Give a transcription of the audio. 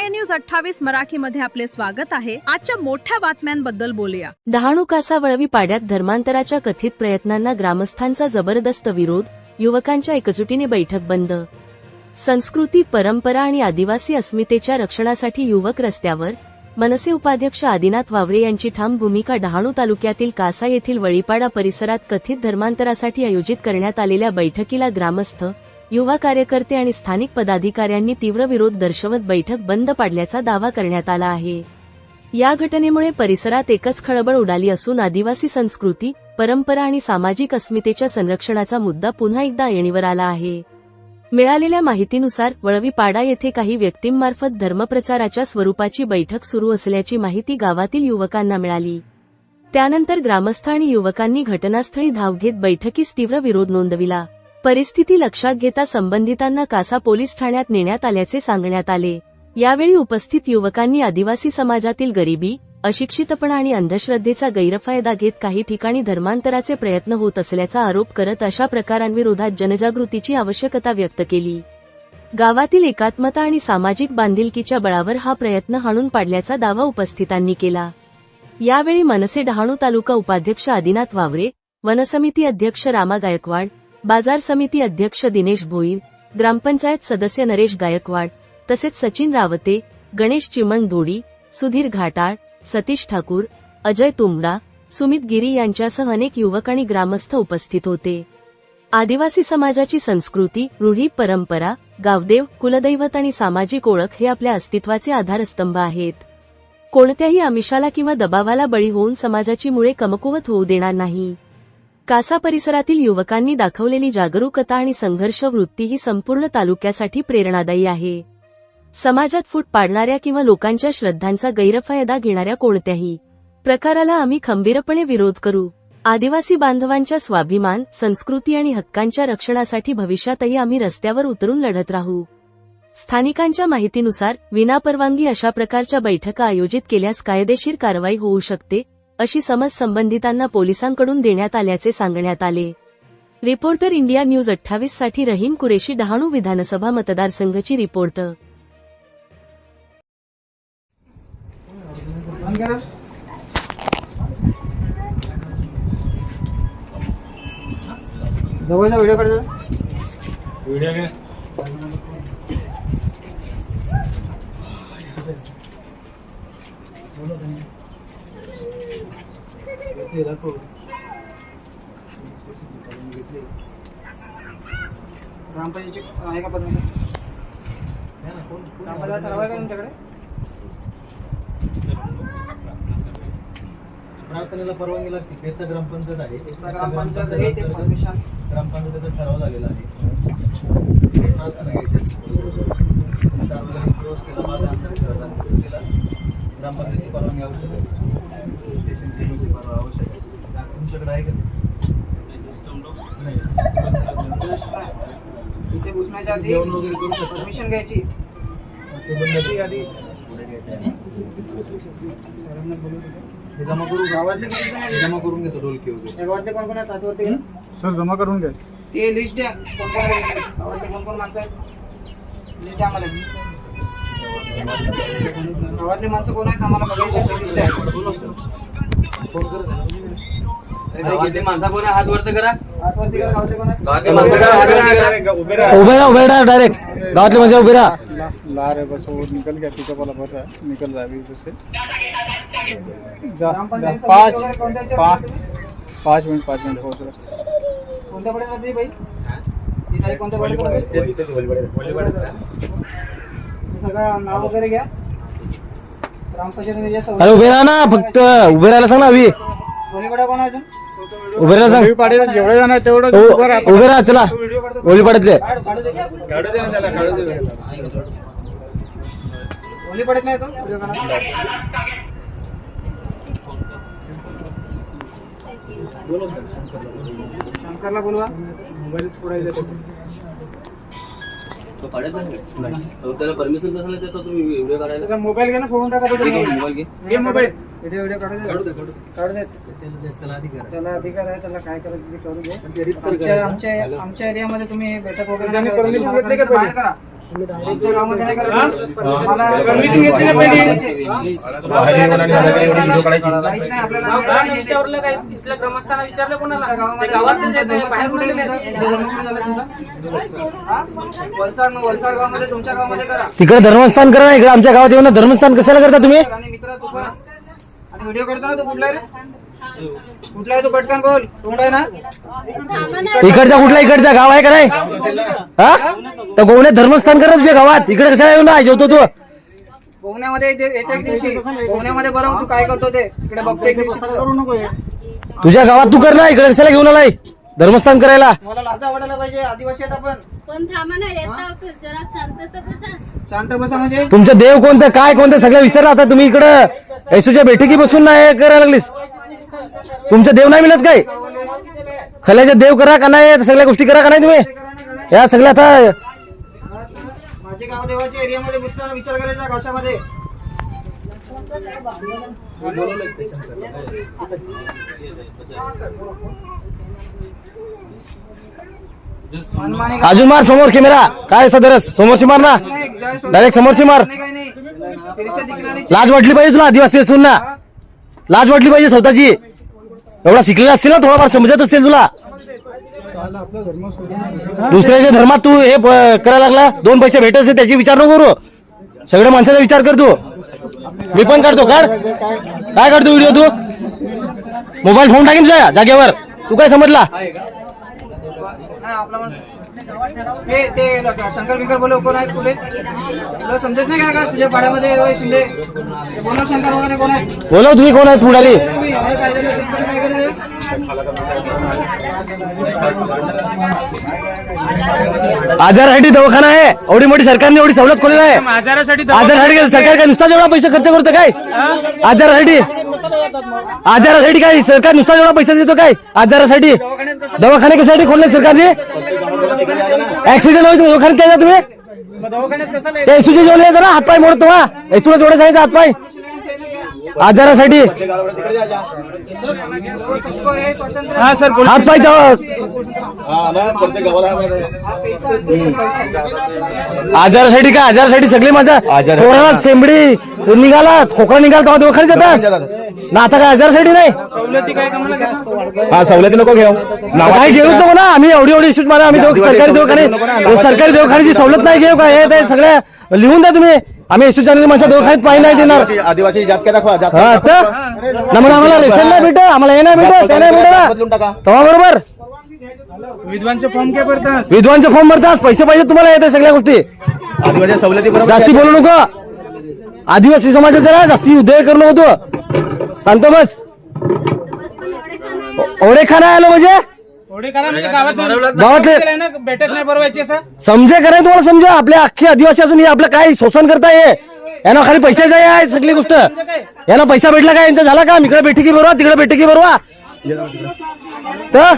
News 28 मराठीमध्ये आपले स्वागत आहे। आजच्या मोठ्या बातम्यांबद्दल बोलूया। डहाणू कासा वळवी पाड्यात धर्मांतराच्या कथित प्रयत्नांना ग्रामस्थांचा जबरदस्त विरोध, युवकांच्या एकजुटीने बैठक बंद। संस्कृती, परंपरा आणि आदिवासी अस्मितेच्या रक्षणासाठी युवक रस्त्यावर, मनसे उपाध्यक्ष आदिनाथ वावळे यांची ठाम भूमिका। डहाणू तालुक्यातील कासा येथील वळीपाडा परिसरात कथित धर्मांतरासाठी आयोजित करण्यात आलेल्या बैठकीला ग्रामस्थ, युवा कार्यकर्ते आणि स्थानिक पदाधिकाऱ्यांनी तीव्र विरोध दर्शवत बैठक बंद पाडल्याचा दावा करण्यात आला आहे। या घटनेमुळे परिसरात एकच खळबळ उडाली असून आदिवासी संस्कृती, परंपरा आणि सामाजिक अस्मितेच्या संरक्षणाचा मुद्दा पुन्हा एकदा ऐरणीवर आला आहे। मिळालेल्या माहितीनुसार वळवीपाडा येथे काही व्यक्तींमार्फत धर्मप्रचाराच्या स्वरूपाची बैठक सुरू असल्याची माहिती गावातील युवकांना मिळाली। त्यानंतर ग्रामस्थ आणि युवकांनी घटनास्थळी धाव घेत बैठकीस तीव्र विरोध नोंदविला। परिस्थिती लक्षात घेता संबंधितांना कासा पोलीस ठाण्यात नेण्यात आल्याचे सांगण्यात आले। यावेळी उपस्थित युवकांनी आदिवासी समाजातील गरिबी, अशिक्षितपणा आणि अंधश्रद्धेचा गैरफायदा घेत काही ठिकाणी धर्मांतराचे प्रयत्न होत असल्याचा आरोप करत अशा प्रकारांविरोधात जनजागृतीची आवश्यकता व्यक्त केली। गावातील एकात्मता आणि सामाजिक बांधिलकीच्या बळावर हा प्रयत्न हाणून पाडल्याचा दावा उपस्थितांनी केला। यावेळी मनसे डहाणू तालुका उपाध्यक्ष आदिनाथ वावरे, वनसमिती अध्यक्ष रामा गायकवाड, बाजार समिती अध्यक्ष दिनेश भोईर, ग्रामपंचायत सदस्य नरेश गायकवाड, तसेच सचिन रावते, गणेश चिमण धोडी, सुधीर घाटाळ, सतीश ठाकूर, अजय तुंबडा, सुमित गिरी यांच्यासह अनेक युवक आणि ग्रामस्थ उपस्थित होते। आदिवासी समाजाची संस्कृती, रूढी, परंपरा, गावदेव, कुलदैवत आणि सामाजिक ओळख हे आपल्या अस्तित्वाचे आधारस्तंभ आहेत। कोणत्याही आमिषाला किंवा दबावाला बळी होऊन समाजाची मुळे कमकुवत होऊ देणार नाही। कासा परिसरातील युवकांनी दाखवलेली जागरूकता आणि संघर्ष वृत्ती ही संपूर्ण तालुक्यासाठी प्रेरणादायी आहे। समाजात फूट पाडणाऱ्या किंवा लोकांच्या श्रद्धांचा गैरफायदा घेणाऱ्या कोणत्याही प्रकाराला आम्ही खंबीरपणे विरोध करू। आदिवासी बांधवांच्या स्वाभिमान, संस्कृती आणि हक्कांच्या रक्षणासाठी भविष्यातही आम्ही रस्त्यावर उतरून लढत राहू। स्थानिकांच्या माहितीनुसार विनापरवानगी अशा प्रकारच्या बैठका आयोजित केल्यास कायदेशीर कारवाई होऊ शकते, अशी समज संबंधितांना पोलिसांकडून देण्यात आल्याचे सांगण्यात आले। रिपोर्टर इंडिया न्यूज 28 साठी रहीम कुरेशी, डहाणू विधानसभा मतदारसंघची रिपोर्टर। व्हिडिओ घे। ग्रामपंचायतीची आहे का परवानगी? ग्रामपंचायत ठराव आहे का तुमच्याकडे? प्रार्थनेला परवानगी लागते। केसा ग्रामपंचायत आहे, ग्रामपंचायत आहे ते परमिशन ग्रामपंचायतीचा ठराव झालेला आहे। प्रार्थना घ्यायची, सार्वजनिक व्यवस्थेला बाधा केला, ग्रामपंचायतीची परवानगी आवश्यक आहे, स्टेशनची परवानगी आवश्यक आहे। तुमच्याकडे आहे का? नाही, इथे घुसण्याच्या आधी जेवण वगैरे करू शकतो, परमिशन घ्यायची। ते बंद आधी हे जमा करू, गावातले किती जण आहेत? जमा करून घेतो ढोलकी वगैरे। गावातले कोण कोण आहेत हातवरती? सर जमा करून घ्या। ते लिस्ट द्या, कोण कोण आहे गावातले, कोण कोण माणसं आहेत, लिस्ट द्या आम्हाला। गावातले माणसं कोण आहेत आम्हाला बघायची लिस्ट आहे। फोन करत गावातले माणसं कोण आहे? हात वरती करा। हातवरती करा, गावातले कोण आहेत? गावातले माणसं करा, हात वरती करा। उभे रहा डायरेक्ट गावातले म्हणजे उभे रहा। ला रे बस वो निकल गया, टीका वाला भर रहा है, निकल रहा है अभी से। जा ग्रामपंचायत 5 मिनट हो चला। कोणत्या पडेल मध्ये बाई? ही ताई कोणत्या पडेल? सगळं नाव वगैरे घ्या। ग्रामपंचायतीने जे अरे उभे राहा ना, फक्त उभे राहायला सांग ना। अभि कोणीकडे कोण आहे अजून? उभे राहा सांग। पाड्याला जेवढे जण आहेत तेवढं उभं राहा। उभे राहा, चला वळीपाड्यातले। काढू दे ना त्याला, काढू दे। कोणी पडत नाही तो व्हिडिओ काढा। शंकरला बोलवा, मोबाईल पुढे तो काढत नाही, त्याला परमिशन कसं नाही देतो तुम्ही व्हिडिओ काढायला? त्याचा मोबाईल घे ना, फोडून टाका त्याचा मोबाईल घे, घे मोबाईल, व्हिडिओ काढू दे, काढू दे काढू दे। त्याला अधिकार आहे, त्याला काय करायचं ते करू दे। आमच्या एरियामध्ये तुम्ही बैठक वगैरे परमिशन घेतली का? बाहेर करा, तुमच्या गावामध्ये नाही करायचं. मला परमिशन घेतली नाही पहिली. काहीच नाही आपल्याला नाही विचारलं काय इथल्या ग्रामस्थांना विचारलं कोणाला ते गावातून बाहेर कुठे गेले वलसाड गावामध्ये तुमच्या गावामध्ये करा तिकडे धर्मस्थान करा ना, इकडे आमच्या गावात येऊन धर्मस्थान कशाला करता तुम्ही? आणि मित्र तू पण आणि व्हिडिओ करतो ना तू कुठला आहे रे कुठला आहे तू पटकन बोल तोंड आहे ना इकडचा कुठला इकडचा गाव आहे का नाही? हा तर गोवण्यात धर्मस्थान करा तुझ्या गावात, इकडे कशाला येऊन ना जेवतो तू? पोहण्यामध्ये येते एक दिवशी पोहण्यामध्ये बरोबर तू काय करतो ते इकडे बघतो एक दिवशी करू नको हे. तुझ्या गावात तू कर ना, इकडे कशाला घेऊन आलाय धर्मस्थान करायला? मला लाजा वाटायला पाहिजे आदिवासी आहेत आपण पण थांबा ना येता जरा शांत बसा. शांत बसा म्हणजे तुमचं देव कोणतं काय कोणतं सगळं विसरला आता तुम्ही. इकडं येसूच्या बैठकी बसून नाही करायला लागलीस. तुमचं देव नाही मिळत काय? खल्याचे देव करा का नाही, सगळ्या गोष्टी करा का नाही तुम्ही? या सगळ्या आता माझे गाव देवाच्या एरियामध्ये घुसताना विचार करायचा कशामध्ये अजून मार समोर कॅमेरा काय सदरस समोरची मार ना, डायरेक्ट समोरची मार. काही नाही फिरशा दिखला नाही लाज वाटली पाहिजे तुला आदिवासी असून ना, लाज वाटली पाहिजे स्वतःची. एवढा शिकलेला असतील ना, थोडाफार समजत असेल तुला. आपला धर्म सोडून दुसऱ्याच्या धर्मात तू हे करायला लागला, 2 पैसे भेटत असेल त्याची विचार नको करू. सगळ्या माणसाचा विचार कर तू. मी पण काढतो, काढ. काय काढतो व्हिडिओ तू? मोबाईल फोन टाकीन तुझ्या जागेवर. तू काय समजला? ते शंकर बिकर बोले कोण आहेत कुठे तुला समजत नाही का तुझ्या पाड्यामध्ये होय शिंदे ते बोलव शंकर वगैरे कोण आहेत बोलव तुम्ही कोण आहेत पुढाली? तुम्ही एवढं काय झालं, तुम्ही काय केलं रे? आजारासाठी दवाखाना आहे, एवढी मोठी सरकारने एवढी सवलत कोणाला आहे? आजारासाठी सरकार काय नुसता जेवढा पैसा खर्च करतं काय? आजारासाठी काय सरकार नुसता जेवढा पैसा देतो काय? आजारासाठी दवाखाने कशासाठी खोलले सरकारने? ऍक्सिडेंट होईल दवाखान्यात काय जा तुम्ही? ते येसूचे जोडले ना, हातपाय मोडतो हा. येसूला जोडे जायचं हातपाय आजारासाठी. हातपाय आजारासाठी काय? आजारासाठी सगळी माझा कोरोना सेंबडी निघाला, खोकला निघाला तेव्हा दवाखान्यात जातात ना. आता काय आजारासाठी नाही? हा सवलती नको घेऊ काही घेऊच नको ना. आम्ही एवढी इशूट मला आम्ही सरकारी दवाखान्याची सवलत नाही घेऊ काय? हे सगळ्या लिहून द्या तुम्ही. आम्ही येशू चॅनल माझ्या दवाखान्यात पाहिजे नाही देणार. आदिवासी जात काय दाखवा हा तर ना, मग आम्हाला रेशन नाही भेटत, आम्हाला हे नाही भेटत, ते नाही भेटत तेव्हा बरोबर. विद्वानचे फॉर्म काय भरतात? विद्वानचे फॉर्म भरतात, पैसे पाहिजे तुम्हाला येते सगळ्या गोष्टी. आदिवासी सवलती जास्ती बोलू नको. आदिवासी समाजाचा जास्ती उदय करू नको तू. शांत बस. ओढे खाना आलं म्हणजे गावातले भेटत नाही बरोबर समजे का नाही तुम्हाला? समजा आपल्या अख्खे आदिवासी असून आपलं काय शोषण करताय? यांना खाली पैशाचं आहे सगळी गोष्ट. यांना पैसा भेटला काय? यांचा झाला का? इकडे बैठकी बरोबर तिकडे बैठकी बरोबर तर